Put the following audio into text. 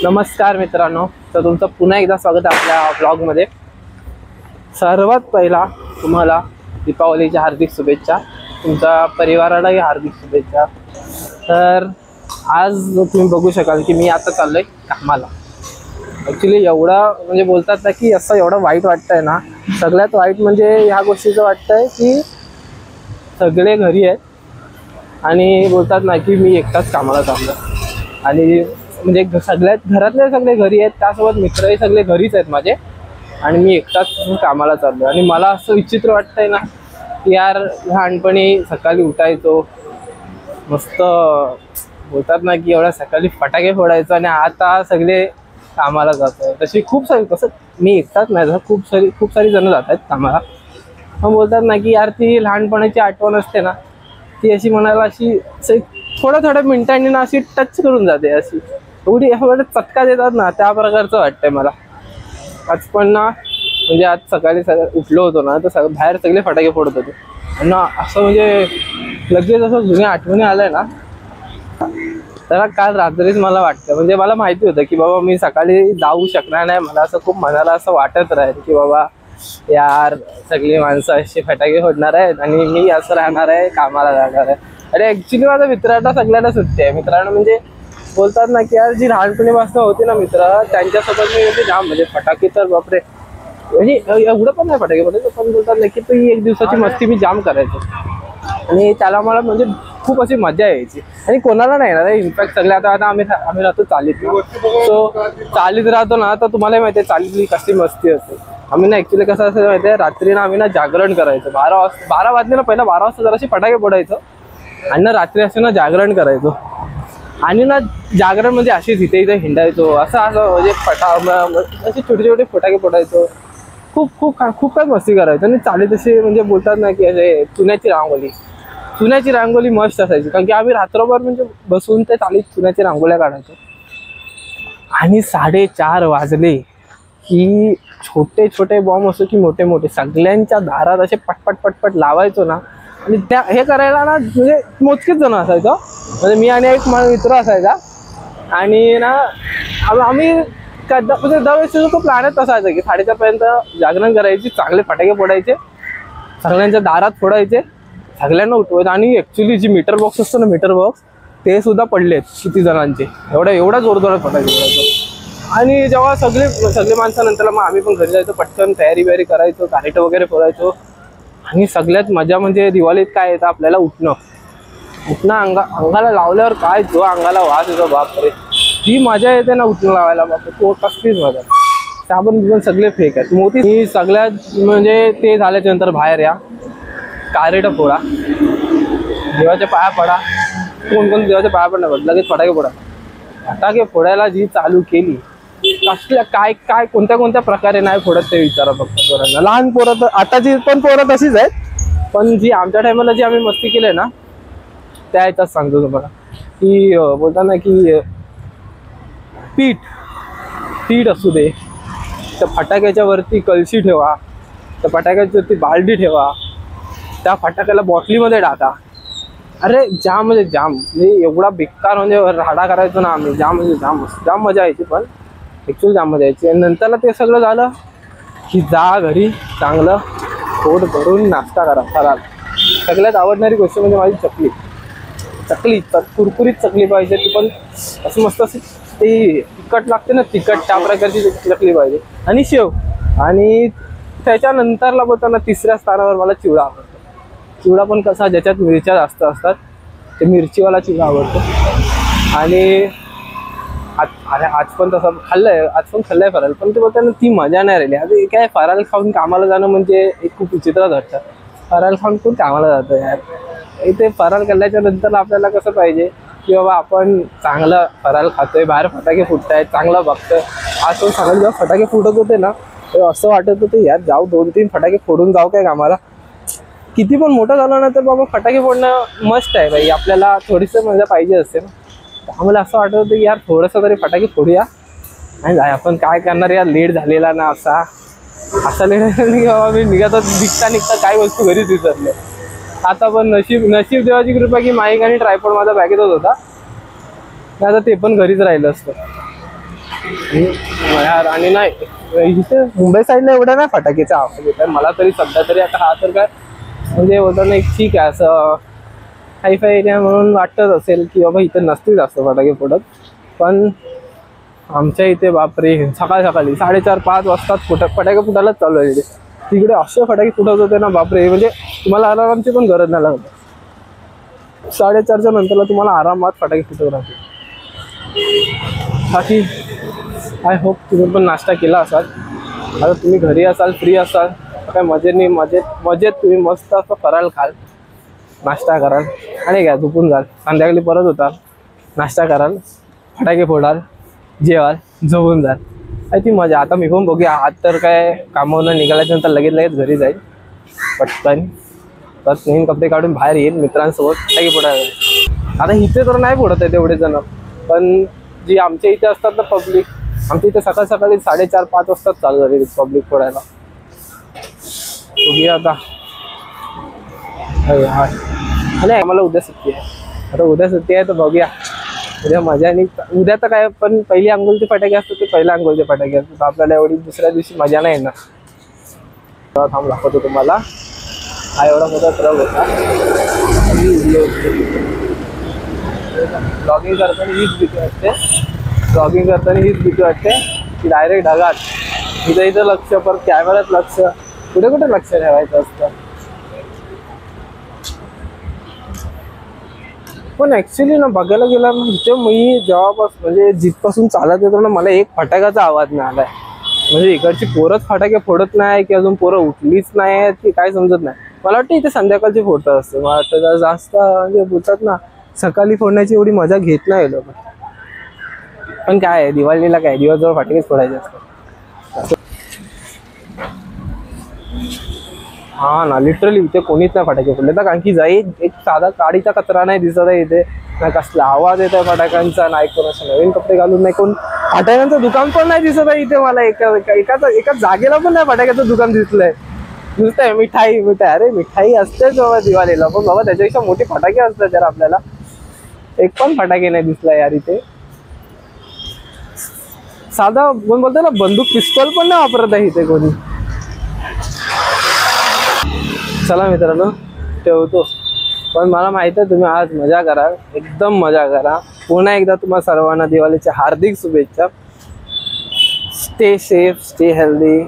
नमस्कार मित्रांनो, तर तुमचं पुन्हा एकदा स्वागत आहे आपल्या ब्लॉगमध्ये। सर्वात पहिला तुम्हाला दीपावलीच्या हार्दिक शुभेच्छा, तुमच्या परिवारालाही हार्दिक शुभेच्छा। तर आज तुम्ही बघू शकाल की मी आता चाललोय कामाला। ॲक्च्युली एवढा म्हणजे बोलतात ना की असं एवढं वाईट वाटतंय ना, सगळ्यात वाईट म्हणजे ह्या गोष्टीचं वाटतंय की सगळे घरी आहेत आणि बोलतात ना की मी एकटाच कामाला चाललो आणि म्हणजे सगळ्यात घरातले सगळे घरी आहेत, त्यासोबत मित्रही सगळे घरीच आहेत माझे आणि मी एकटाच कामाला चाललो। आणि मला असं विचित्र वाटतंय ना की यार लहानपणी सकाळी उठायचो, मस्त बोलतात ना की एवढ्या सकाळी फटाके फोडायचो आणि आता सगळे कामाला जातो। तशी खूप सारी, कसं मी एकटाच नाही, खूप सारी जण जात आहेत कामाला। मग बोलतात ना की यार ती लहानपणाची आठवण असते ना, ती अशी म्हणायला अशी थोड्या मिनिटांनी ना अशी टच करून जाते, अशी एवढे चटका देतात ना, त्या प्रकारचं वाटतंय मला। आज पण ना म्हणजे आज सकाळी उठलो होतो ना, तर बाहेर सगळे फटाके फोडत होते आणि ना असं म्हणजे लगेच असं जुन्या आठवणी आल्या ना, तर काल रात्रीच मला वाटतं, म्हणजे मला माहिती होतं की बाबा मी सकाळी जाऊ शकणार नाही। मला असं खूप मनाला असं वाटत राहील की बाबा यार सगळी माणसं अशी फटाके फोडणार आहेत आणि मी असं राहणार आहे, कामाला जाणार आहे। अरे ॲक्च्युली माझ्या मित्रांना सगळ्यांना सुट्टी आहे। मित्रांना म्हणजे बोलतात ना की यार जी लहानपणीपासून होती ना मित्र, त्यांच्यासोबत मी म्हणजे जाम, म्हणजे फटाके तर बापरे, म्हणजे एवढं पण नाही फटाके फोडायचं, पण बोलतात ना की ती एक दिवसाची मस्ती मी जाम करायचो आणि त्याला मला म्हणजे खूप अशी मजा यायची। आणि कोणाला नाही ना, इनफॅक्ट सगळे आता आम्ही राहतो चालीत, सो चालीत राहतो ना, तर तुम्हाला माहिती आहे चालीतली कसली मस्ती असते। आम्ही ना ॲक्च्युली कसं असं माहिती आहे, रात्री ना आम्ही ना जागरण करायचो, 12 वाजले ना, पहिला 12 वाजता जराशी फटाके फोडायचो आणि ना रात्री असं ना जागरण करायचो आणि ना जागरण म्हणजे अशीच इथे हिंडायचो, असं म्हणजे असे छोटे फटाके फोडायचो, खूप काय मस्ती करायचो। आणि चालीत अशी म्हणजे बोलतात ना की असे चुन्याची रांगोली मस्त असायची, कारण की आम्ही रात्रभर म्हणजे बसून ते चालीत चुन्याची रांगोळ्या काढायचो। आणि 4:30 वाजले की छोटे बॉम्ब असो की मोठे सगळ्यांच्या दारात असे पटपट लावायचो ना, आणि त्या हे करायला ना म्हणजे मोजकेच जण असायचो, म्हणजे मी आणि एक माझा मित्र असायचा आणि ना आम्ही म्हणजे दरवेळेस तो प्लॅनच असायचा की 4:30 पर्यंत जागरण करायची, चांगले फटाके फोडायचे, सगळ्यांच्या दारात फोडायचे, सगळ्यांना उठवायचं। आणि ॲक्च्युली जी मीटर बॉक्स असतो ना, मीटर बॉक्स ते सुद्धा पडलेत किती जणांचे, एवढा जोरजोरात फटाके फोडायचो। आणि जेव्हा सगळे माणसानंतर मग आम्ही पण घरी जायचो, पटकन तयारी करायचो, कारेट वगैरे फोडायचो। आणि सगळ्यात मजा म्हणजे दिवाळीत काय येतं आपल्याला, उठणं अंगाला लावल्यावर काय जो अंगाला वास येतो बापरे, जी मजा येते ना उठणं लावायला बापरे, तो कसलीच मजा। साबण सगळे फेक आहेत मोठी। ही सगळ्यात म्हणजे ते झाल्याच्या नंतर बाहेर या, कारेट फोडा, देवाच्या पाया पडा, कोण देवाच्या पाया पडणार, लगेच फटाके फोडा। फटाके फोडायला जी चालू केली, कसल्या काय कोणत्या प्रकारे नाही फोडत ते विचारा फक्त पोरांना। लहान पोरं तर, आताची पण पोरं तशीच आहेत, पण जी आमच्या टायमाला जी आम्ही मस्ती केली ना, त्या ह्याच्यात सांगतो तुम्हाला की बोलता ना की पीठ असू दे, त्या फटाक्याच्या वरती कळशी ठेवा, त्या फटाक्याच्या वरती बालडी ठेवा, त्या फटाक्याला बॉटलीमध्ये टाका। अरे जाम म्हणजे एवढा बेकार म्हणजे राडा करायचो ना आम्ही, जाम मजा यायची, पण ॲक्च्युअली जाम मजा यायची। आणि नंतरला ते सगळं झालं की जा घरी, चांगलं पोट भरून नाश्ता करा, फराळ। सगळ्यात आवडणारी गोष्ट म्हणजे माझी चकली कुरकुरीत चकली पाहिजे, ती पण असं मस्त अशी ती तिखट लागते ना, तिखट त्या प्रकारची चकली पाहिजे, आणि शेव। आणि त्याच्यानंतरला बोलताना तिसऱ्या स्थानावर मला चिवडा आवडतो। चिवडा पण कसा, ज्याच्यात मिरच्या जास्त असतात, ते मिरचीवाला चिवडा आवडतो। आणि आज पण तसं खाल्लंय फराळ, पण ते बोलताना ती मजा नाही राहिली। आता काय फराळ खाऊन कामाला जाणं म्हणजे एक खूप विचित्रच वाटतं, फराळ खाऊन कोण कामाला जातं यार। इथे फराळ केल्याच्या नंतर आपल्याला कसं पाहिजे की बाबा आपण चांगलं फराळ खातोय, बाहेर फटाके फुटतायत, चांगलं बघतोय। आज पण सगळे जेव्हा फटाके फुटत होते ना, तेव्हा असं वाटत होतं यार जाऊ 2-3 फटाके फोडून जाऊ काय कामाला। किती पण मोठं झालं ना तर बाबा फटाके फोडणं मस्त आहे भाई, आपल्याला थोडीशी मजा पाहिजे असते ना। आम्हाला असं वाटत होतं यार थोडंसं तरी फटाके फोडूया आणि जाय, आपण काय करणार यार, लेट झालेला ना, असा लेट की बाबा मी निघता काय वस्तू घरीच विसरले। आता पण नशीब देवाची कृपा की माईक आणि ट्रायपॉड माझा बॅगेतच होता, आता ते पण घरीच राहिलं असतं। यार आणि नाही इथे मुंबई साईडला एवढ्या नाही फटाकेचा आवाज येत आहे मला तरी सध्या तरी. आता हा तर काय म्हणजे होतं नाही, ठीक आहे असं हायफाय एरिया म्हणून वाटत असेल की बाबा इथे नसतील जास्त फटाके फोडत, पण आमच्या इथे बापरे सकाळी 4:30-5 वाजता फटाके फुटायलाच चालू आहे. तिकडे असे फटाके फुटत होते ना बापरे, म्हणजे तुम्हाला अलार्मची पण गरज नाही लागत. 4:30च्या नंतरला तुम्हाला आरामात फटाके फुटत राहतील. बाकी आय होप तुम्ही पण नाश्ता केला असाल. आता तुम्ही घरी असाल, फ्री असाल, काय मजेत तुम्ही मस्त असं कराल, खाल, नाश्ता कराल आणि काय झोपून जाल. संध्याकाळी परत होताल, नाश्ता कराल, फटाके फोडाल, जेवाल, झोपून जाल. आहे ती मजा. आता मी पण बघूया, आज तर काय कामावरून निघाल्याच्या नंतर लगेच घरी जाईल पटकन. परत नवीन कपडे काढून बाहेर येईल मित्रांसोबत फटाके फोडायला. आता इथे तर नाही फोडत आहे तेवढे जण, पण जी आमच्या इथे असतात ना पब्लिक, आमच्या इथे सकाळी 4:30-5 वाजता चालू झाली पब्लिक फोडायला. बघूया आता. आणि आम्हाला उद्या सुट्टी आहे. आता उद्या सुट्टी आहे तर बघूया उद्या मजा. आणि उद्या तर काय, पण पहिली अंघोळचे फटाके असतात ते पहिल्या अंघोळचे फटाके असतात. आपल्याला एवढी दुसऱ्या दिवशी मजा नाही येणार. थांब दाखवतो तुम्हाला. हा एवढा मोठा ट्रक होता. ब्लॉगिंग करताना हीच भीती वाटते की डायरेक्ट ढगात. इथं लक्ष, पर कॅमेऱ्यात लक्ष, कुठे लक्ष ठेवायचं असतं. पण ऍक्च्युली ना बघायला गेला ना, इथे मी जेव्हापासून म्हणजे जिथपासून चालत येतो ना, मला एक फटाक्याचा आवाज नाही आलाय. म्हणजे इकडची पोरच फटाके फोडत नाही की अजून पोरं उठलीच नाही की काय समजत नाही. मला वाटतं इथे संध्याकाळची फोडत असते. मला वाटतं जास्त म्हणजे बोलतात ना, सकाळी फोडण्याची एवढी मजा घेत नाही लोक. पण काय आहे, दिवाळीला काय दिवसभर फटाकेच फोडायचे असतात. हा ना, लिटरली इथे कोणीच नाही फटाके फोडले तर. कारण की जाईल एक साधा काडीचा कचरा नाही दिसत आहे इथे, नाही कसला आवाज येत आहे फटाक्यांचा, नाही कोणाचे नवीन कपडे घालून, नाही कोण फटाक्यांचं दुकान पण नाही दिसत आहे इथे. मला एका जागेला पण नाही फटाक्याचं दुकान दिसलंय. नुसतं मिठाई. अरे मिठाई असतेच बाबा दिवाळीला, पण बाबा त्याच्यापेक्षा मोठे फटाके असतात यार. आपल्याला एक पण फटाके नाही दिसला यार इथे. साधा बोलतो ना, बंदूक पिस्तॉल पण नाही वापरत आहे इथे कोणी. चला मित्रांनो ठेवतो. पण मला माहिती आहे तुम्ही आज मजा करा, एकदम मजा करा. पुन्हा एकदा तुम्हा सर्वांना दिवाळीच्या हार्दिक शुभेच्छा. Stay safe, stay healthy.